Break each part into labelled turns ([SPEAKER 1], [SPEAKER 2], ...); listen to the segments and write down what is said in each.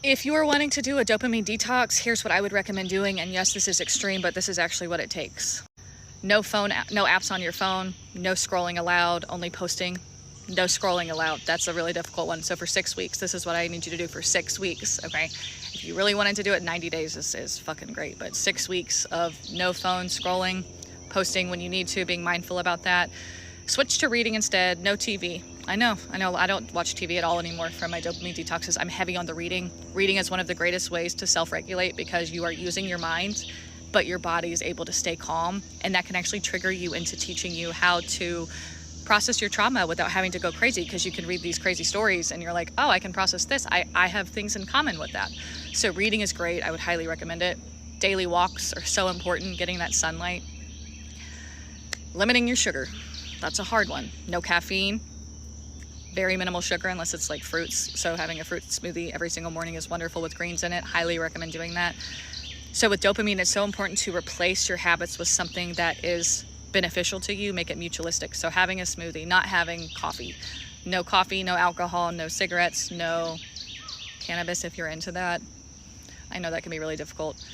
[SPEAKER 1] If you are wanting to do a dopamine detox, here's what I would recommend doing. And yes, this is extreme, but this is actually what it takes. No apps on your phone, no scrolling allowed, only posting, no scrolling allowed. That's a really difficult one. So for 6 weeks, this is what I need you to do for 6 weeks, okay? If you really wanted to do it, 90 days is fucking great, but 6 weeks of no phone, scrolling, posting when you need to, being mindful about that. Switch to reading instead, no TV. I know, I don't watch TV at all anymore from my dopamine detoxes. I'm heavy on the reading. Reading is one of the greatest ways to self-regulate because you are using your mind, but your body is able to stay calm, and that can actually trigger you into teaching you how to process your trauma without having to go crazy, because you can read these crazy stories and you're like, oh, I can process this. I have things in common with that. So reading is great. I would highly recommend it. Daily walks are so important, getting that sunlight. Limiting your sugar. That's a hard one. No caffeine, very minimal sugar unless it's like fruits. So having a fruit smoothie every single morning is wonderful with greens in it. Highly recommend doing that. So with dopamine, it's so important to replace your habits with something that is beneficial to you, make it mutualistic. So having a smoothie, not having coffee, no alcohol, no cigarettes, no cannabis if you're into that. I know that can be really difficult,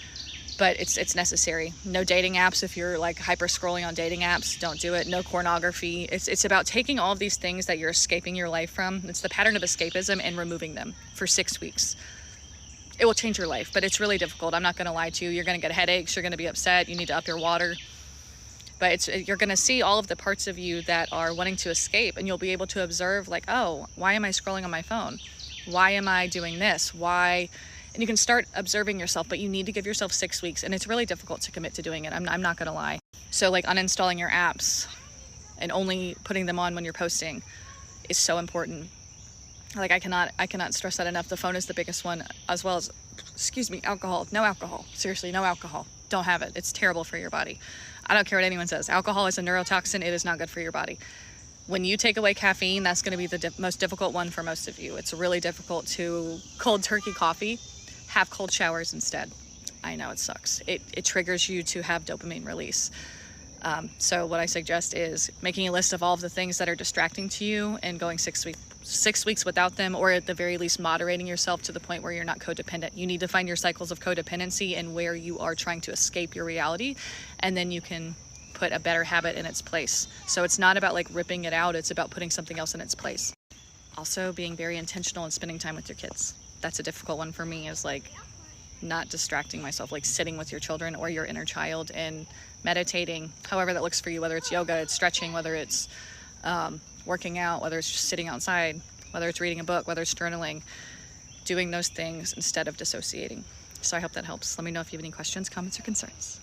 [SPEAKER 1] but it's necessary. No dating apps if you're like hyper scrolling on dating apps, don't do it. No pornography. It's about taking all of these things that you're escaping your life from. It's the pattern of escapism and removing them for 6 weeks. It will change your life, but it's really difficult. I'm not gonna lie to you. You're gonna get headaches, you're gonna be upset, you need to up your water. But you're gonna see all of the parts of you that are wanting to escape, and you'll be able to observe like, oh, why am I scrolling on my phone? Why am I doing this? Why? And you can start observing yourself, but you need to give yourself 6 weeks, and it's really difficult to commit to doing it. I'm not gonna lie. So like uninstalling your apps and only putting them on when you're posting is so important. Like I cannot stress that enough. The phone is the biggest one, as well as, alcohol. No alcohol. Seriously, no alcohol. Don't have it. It's terrible for your body. I don't care what anyone says. Alcohol is a neurotoxin. It is not good for your body. When you take away caffeine, that's going to be the most difficult one for most of you. It's really difficult to cold turkey coffee. Have cold showers instead. I know it sucks. It triggers you to have dopamine release. So what I suggest is making a list of all of the things that are distracting to you and going 6 weeks without them, or at the very least moderating yourself to the point where you're not codependent. You need to find your cycles of codependency and where you are trying to escape your reality, and then you can put a better habit in its place. So it's not about like ripping it out, it's about putting something else in its place. Also being very intentional and spending time with your kids. That's a difficult one for me, is like not distracting myself, like sitting with your children or your inner child and meditating, however that looks for you, whether it's yoga, it's stretching, whether it's working out, whether it's just sitting outside, whether it's reading a book, whether it's journaling, doing those things instead of dissociating. So I hope that helps. Let me know if you have any questions, comments, or concerns.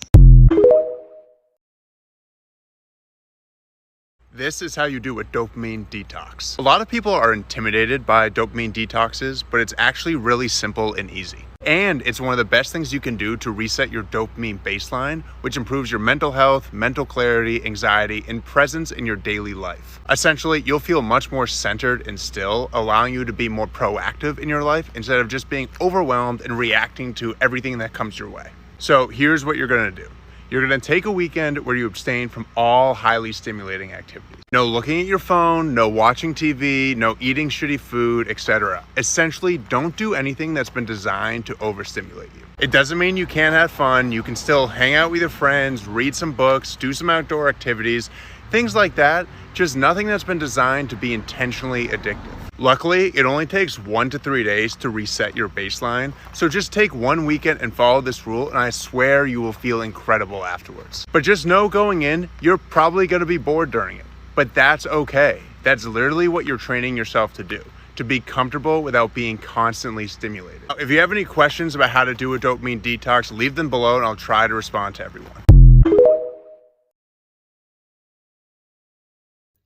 [SPEAKER 2] This is how you do a dopamine detox. A lot of people are intimidated by dopamine detoxes, but it's actually really simple and easy. And it's one of the best things you can do to reset your dopamine baseline, which improves your mental health, mental clarity, anxiety, and presence in your daily life. Essentially, you'll feel much more centered and still, allowing you to be more proactive in your life instead of just being overwhelmed and reacting to everything that comes your way. So here's what you're gonna do. You're gonna take a weekend where you abstain from all highly stimulating activities. No looking at your phone, no watching TV, no eating shitty food, etc. Essentially, don't do anything that's been designed to overstimulate you. It doesn't mean you can't have fun. You can still hang out with your friends, read some books, do some outdoor activities, things like that, just nothing that's been designed to be intentionally addictive. Luckily, it only takes 1 to 3 days to reset your baseline, so just take one weekend and follow this rule, and I swear you will feel incredible afterwards. But just know going in, you're probably gonna be bored during it, but that's okay. That's literally what you're training yourself to do, to be comfortable without being constantly stimulated. If you have any questions about how to do a dopamine detox, leave them below and I'll try to respond to everyone.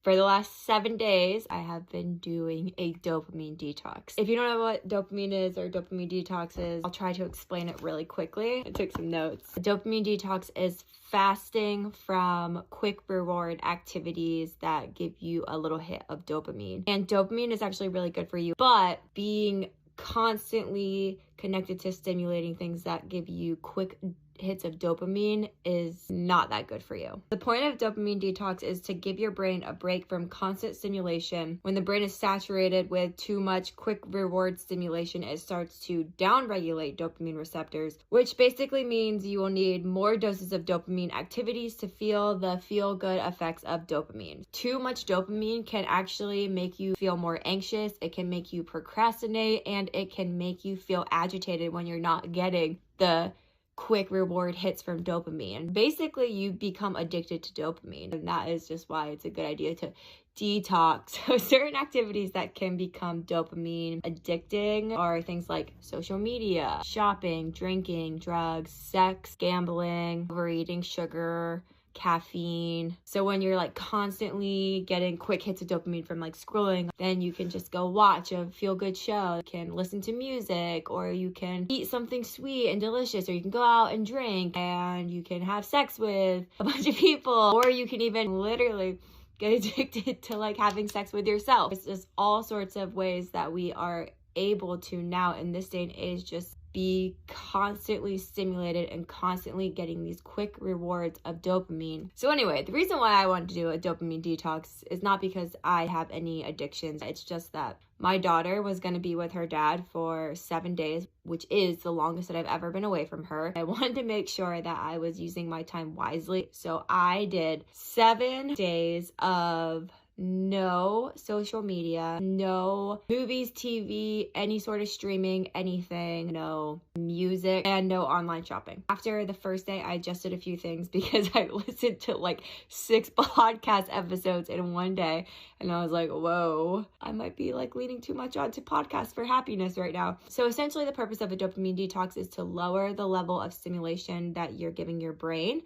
[SPEAKER 3] For the last 7 days, I have been doing a dopamine detox. If you don't know what dopamine is or dopamine detox is, I'll try to explain it really quickly. I took some notes. A dopamine detox is fasting from quick reward activities that give you a little hit of dopamine. And dopamine is actually really good for you, but being constantly connected to stimulating things that give you quick hits of dopamine is not that good for you. The point of dopamine detox is to give your brain a break from constant stimulation. When the brain is saturated with too much quick reward stimulation, it starts to downregulate dopamine receptors, which basically means you will need more doses of dopamine activities to feel the feel-good effects of dopamine. Too much dopamine can actually make you feel more anxious, it can make you procrastinate, and it can make you feel agitated when you're not getting the quick reward hits from dopamine. Basically, you become addicted to dopamine, and that is just why it's a good idea to detox. So certain activities that can become dopamine addicting are things like social media, shopping, drinking, drugs, sex, gambling, overeating sugar, caffeine. So when you're like constantly getting quick hits of dopamine from like scrolling, then you can just go watch a feel-good show, you can listen to music, or you can eat something sweet and delicious, or you can go out and drink, and you can have sex with a bunch of people, or you can even literally get addicted to like having sex with yourself. It's just all sorts of ways that we are able to now in this day and age just be constantly stimulated and constantly getting these quick rewards of dopamine. So anyway, the reason why I wanted to do a dopamine detox is not because I have any addictions. It's just that my daughter was going to be with her dad for 7 days, which is the longest that I've ever been away from her. I wanted to make sure that I was using my time wisely. So I did 7 days of no social media, no movies, TV, any sort of streaming, anything, no music, and no online shopping. After the first day, I adjusted a few things because I listened to like 6 podcast episodes in one day, and I was like, whoa, I might be like leaning too much onto podcasts for happiness right now. So essentially the purpose of a dopamine detox is to lower the level of stimulation that you're giving your brain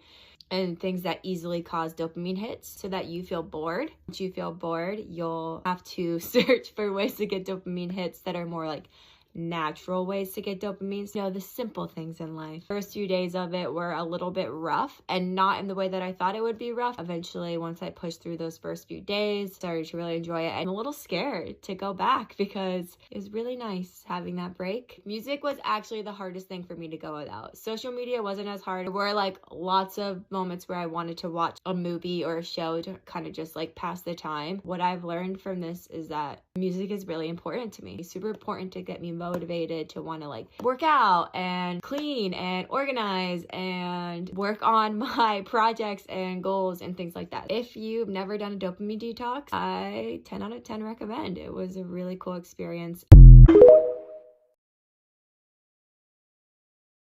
[SPEAKER 3] and things that easily cause dopamine hits so that you feel bored. Once you feel bored, you'll have to search for ways to get dopamine hits that are more like natural ways to get dopamine. So, the simple things in life. First few days of it were a little bit rough, and not in the way that I thought it would be rough. Eventually, once I pushed through those first few days, started to really enjoy it. I'm a little scared to go back because it was really nice having that break. Music was actually the hardest thing for me to go without. Social media wasn't as hard. There were like lots of moments where I wanted to watch a movie or a show to kind of just like pass the time. What I've learned from this is that music is really important to me. It's super important to get me motivated to want to like work out and clean and organize and work on my projects and goals and things like that. If you've never done a dopamine detox, I 10 out of 10 recommend. It was a really cool experience.
[SPEAKER 4] Some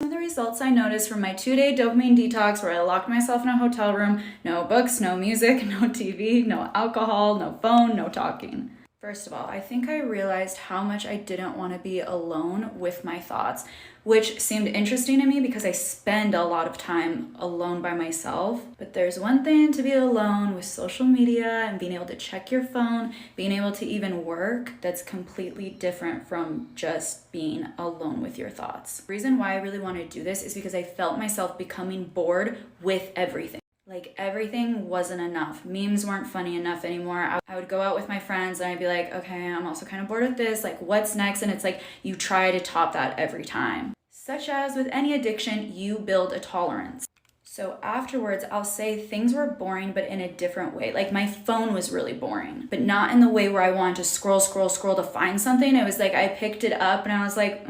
[SPEAKER 4] of the results I noticed from my 2-day dopamine detox where I locked myself in a hotel room, no books, no music, no TV, no alcohol, no phone, no talking. First of all, I think I realized how much I didn't want to be alone with my thoughts, which seemed interesting to me because I spend a lot of time alone by myself. But there's one thing to be alone with social media and being able to check your phone, being able to even work, that's completely different from just being alone with your thoughts. The reason why I really want to do this is because I felt myself becoming bored with everything. Like everything wasn't enough. Memes weren't funny enough anymore. I would go out with my friends and I'd be like, okay, I'm also kind of bored with this. Like, what's next? And it's like you try to top that every time. Such as with any addiction, you build a tolerance. So afterwards, I'll say things were boring, but in a different way. Like my phone was really boring, but not in the way where I wanted to scroll to find something. It was like I picked it up and I was like,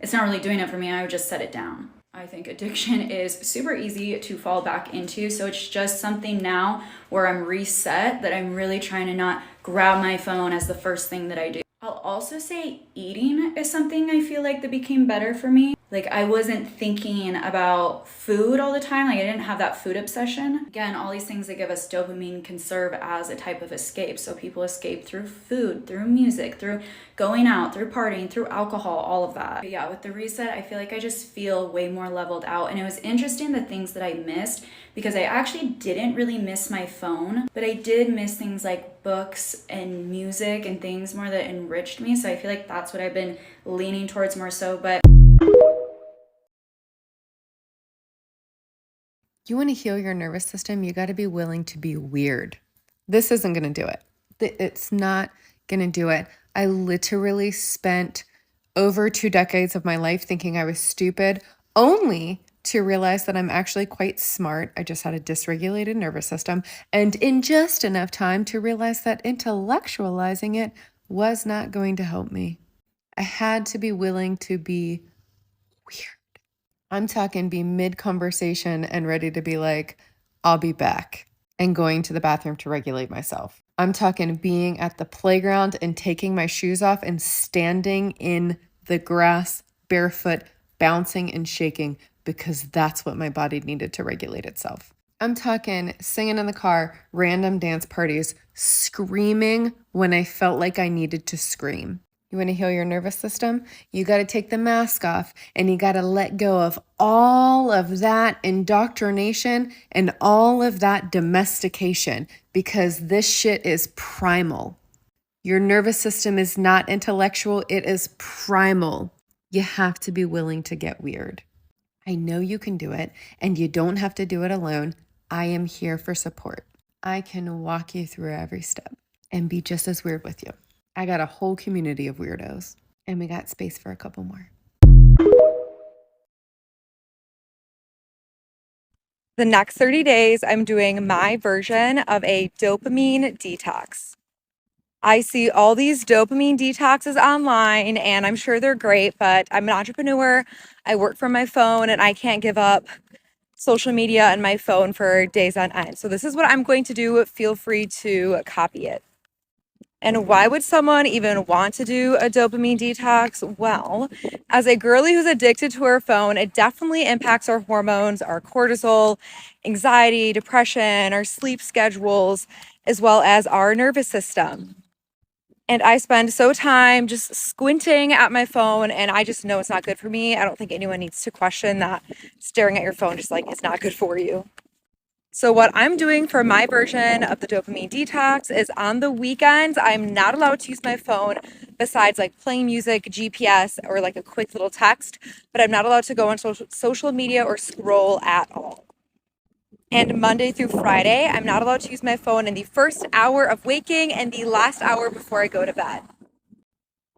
[SPEAKER 4] it's not really doing it for me. I would just set it down. I think addiction is super easy to fall back into. So it's just something now where I'm reset that I'm really trying to not grab my phone as the first thing that I do. I'll also say eating is something I feel like that became better for me. Like I wasn't thinking about food all the time. Like I didn't have that food obsession. Again, all these things that give us dopamine can serve as a type of escape. So people escape through food, through music, through going out, through partying, through alcohol, all of that. But yeah, with the reset, I feel like I just feel way more leveled out. And it was interesting the things that I missed because I actually didn't really miss my phone, but I did miss things like books and music and things more that enriched me. So I feel like that's what I've been leaning towards more so. But
[SPEAKER 5] you want to heal your nervous system, you got to be willing to be weird. This isn't going to do it. It's not going to do it. I literally spent over 2 decades of my life thinking I was stupid only to realize that I'm actually quite smart. I just had a dysregulated nervous system, and in just enough time to realize that intellectualizing it was not going to help me. I had to be willing to be weird. I'm talking be mid-conversation and ready to be like, I'll be back, and going to the bathroom to regulate myself. I'm talking being at the playground and taking my shoes off and standing in the grass barefoot, bouncing and shaking because that's what my body needed to regulate itself. I'm talking singing in the car, random dance parties, screaming when I felt like I needed to scream. You want to heal your nervous system? You got to take the mask off and you got to let go of all of that indoctrination and all of that domestication because this shit is primal. Your nervous system is not intellectual, it is primal. You have to be willing to get weird. I know you can do it and you don't have to do it alone. I am here for support. I can walk you through every step and be just as weird with you. I got a whole community of weirdos, and we got space for a couple more.
[SPEAKER 6] The next 30 days, I'm doing my version of a dopamine detox. I see all these dopamine detoxes online, and I'm sure they're great, but I'm an entrepreneur. I work from my phone, and I can't give up social media and my phone for days on end. So this is what I'm going to do. Feel free to copy it. And why would someone even want to do a dopamine detox? Well, as a girly who's addicted to her phone, it definitely impacts our hormones, our cortisol, anxiety, depression, our sleep schedules, as well as our nervous system. And I spend so time just squinting at my phone, and I just know it's not good for me. I don't think anyone needs to question that staring at your phone just like it's not good for you. So what I'm doing for my version of the dopamine detox is on the weekends, I'm not allowed to use my phone besides like playing music, GPS, or like a quick little text, but I'm not allowed to go on social media or scroll at all. And Monday through Friday, I'm not allowed to use my phone in the first hour of waking and the last hour before I go to bed.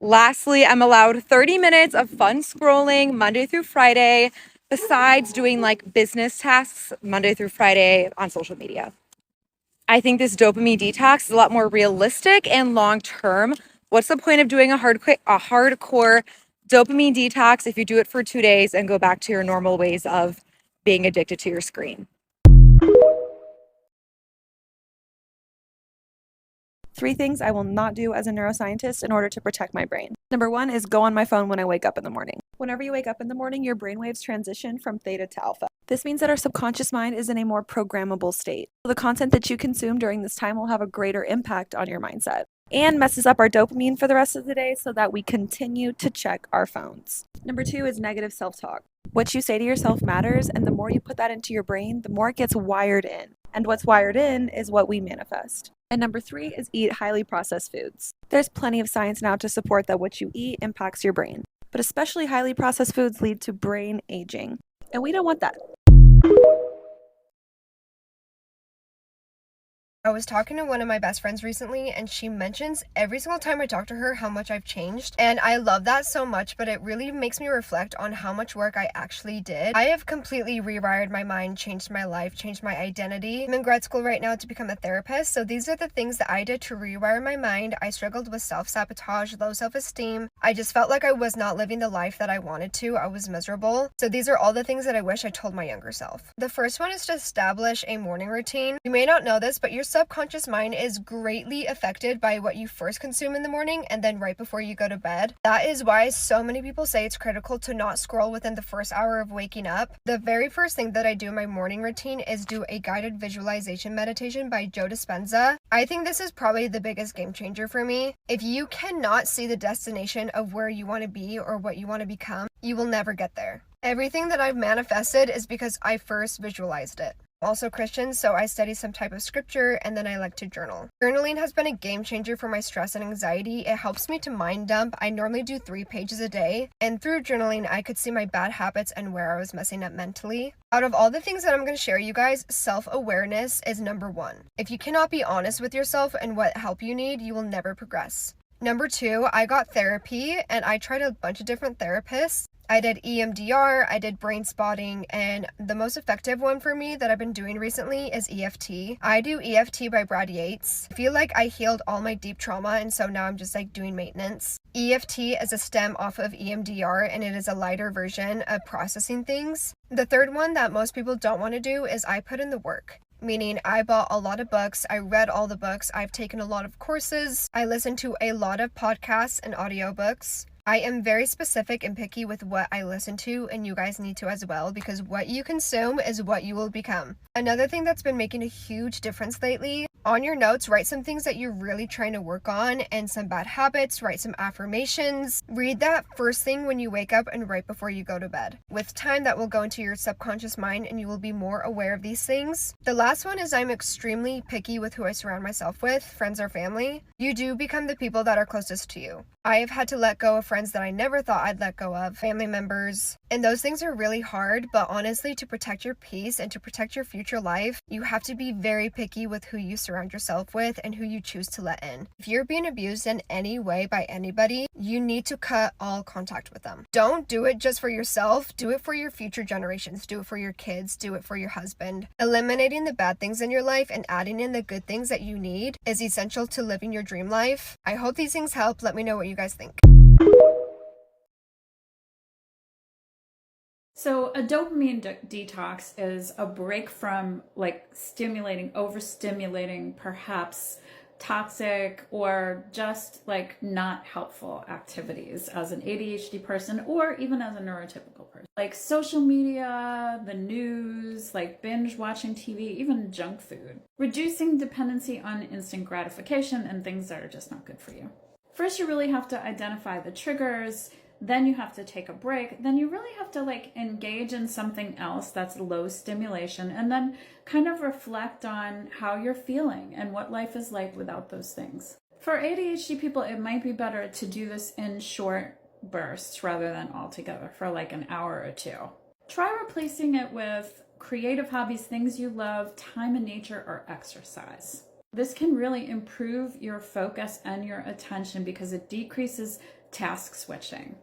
[SPEAKER 6] Lastly, I'm allowed 30 minutes of fun scrolling Monday through Friday, besides doing like business tasks Monday through Friday on social media. I think this dopamine detox is a lot more realistic and long-term. What's the point of doing a hardcore dopamine detox if you do it for 2 days and go back to your normal ways of being addicted to your screen?
[SPEAKER 7] 3 things I will not do as a neuroscientist in order to protect my brain. Number 1 is go on my phone when I wake up in the morning. Whenever you wake up in the morning, your brainwaves transition from theta to alpha. This means that our subconscious mind is in a more programmable state. The content that you consume during this time will have a greater impact on your mindset and messes up our dopamine for the rest of the day so that we continue to check our phones. Number 2 is negative self-talk. What you say to yourself matters, and the more you put that into your brain, the more it gets wired in. And what's wired in is what we manifest. And number 3 is eat highly processed foods. There's plenty of science now to support that what you eat impacts your brain, but especially highly processed foods lead to brain aging, and we don't want that.
[SPEAKER 8] I was talking to one of my best friends recently, and she mentions every single time I talk to her how much I've changed, and I love that so much, but it really makes me reflect on how much work I actually did. I have completely rewired my mind, changed my life, changed my identity. I'm in grad school right now to become a therapist, so these are the things that I did to rewire my mind. I struggled with self-sabotage, low self-esteem. I just felt like I was not living the life that I wanted to. I was miserable. So these are all the things that I wish I told my younger self. The first one is to establish a morning routine. You may not know this, but your subconscious mind is greatly affected by what you first consume in the morning and then right before you go to bed. That is why so many people say it's critical to not scroll within the first hour of waking up. The very first thing that I do in my morning routine is do a guided visualization meditation by Joe Dispenza. I think this is probably the biggest game changer for me. If you cannot see the destination of where you want to be or what you want to become, you will never get there. Everything that I've manifested is because I first visualized it. I'm also Christian, so I study some type of scripture and then I like to journal. Journaling has been a game changer for my stress and anxiety. It helps me to mind dump. I normally do 3 pages a day, and through journaling I could see my bad habits and where I was messing up mentally. Out of all the things that I'm going to share you guys, self-awareness is number 1. If you cannot be honest with yourself and what help you need, you will never progress. Number 2, I got therapy and I tried a bunch of different therapists. I did EMDR, I did brain spotting, and the most effective one for me that I've been doing recently is EFT. I do EFT by Brad Yates. I feel like I healed all my deep trauma, and so now I'm just like doing maintenance. EFT is a stem off of EMDR, and it is a lighter version of processing things. The third one that most people don't want to do is I put in the work. Meaning I bought a lot of books, I read all the books, I've taken a lot of courses, I listened to a lot of podcasts and audiobooks. I am very specific and picky with what I listen to, and you guys need to as well, because what you consume is what you will become. Another thing that's been making a huge difference lately, on your notes, write some things that you're really trying to work on and some bad habits, write some affirmations. Read that first thing when you wake up and right before you go to bed. With time, that will go into your subconscious mind and you will be more aware of these things. The last one is I'm extremely picky with who I surround myself with, friends or family. You do become the people that are closest to you. I have had to let go of friends that I never thought I'd let go of, family members, and those things are really hard, but honestly, to protect your peace and to protect your future life, you have to be very picky with who you surround yourself with and who you choose to let in. If you're being abused in any way by anybody, you need to cut all contact with them. Don't do it just for yourself, do it for your future generations, do it for your kids, do it for your husband. Eliminating the bad things in your life and adding in the good things that you need is essential to living your dream life. I hope these things help. Let me know what you guys think.
[SPEAKER 4] So a dopamine detox is a break from like overstimulating, perhaps toxic or just like not helpful activities as an ADHD person or even as a neurotypical person. Like social media, the news, like binge watching TV, even junk food. Reducing dependency on instant gratification and things that are just not good for you. First, you really have to identify the triggers. Then you have to take a break. Then you really have to like engage in something else that's low stimulation, and then kind of reflect on how you're feeling and what life is like without those things. For ADHD people, it might be better to do this in short bursts rather than all together for like an hour or two. Try replacing it with creative hobbies, things you love, time in nature, or exercise. This can really improve your focus and your attention because it decreases task switching.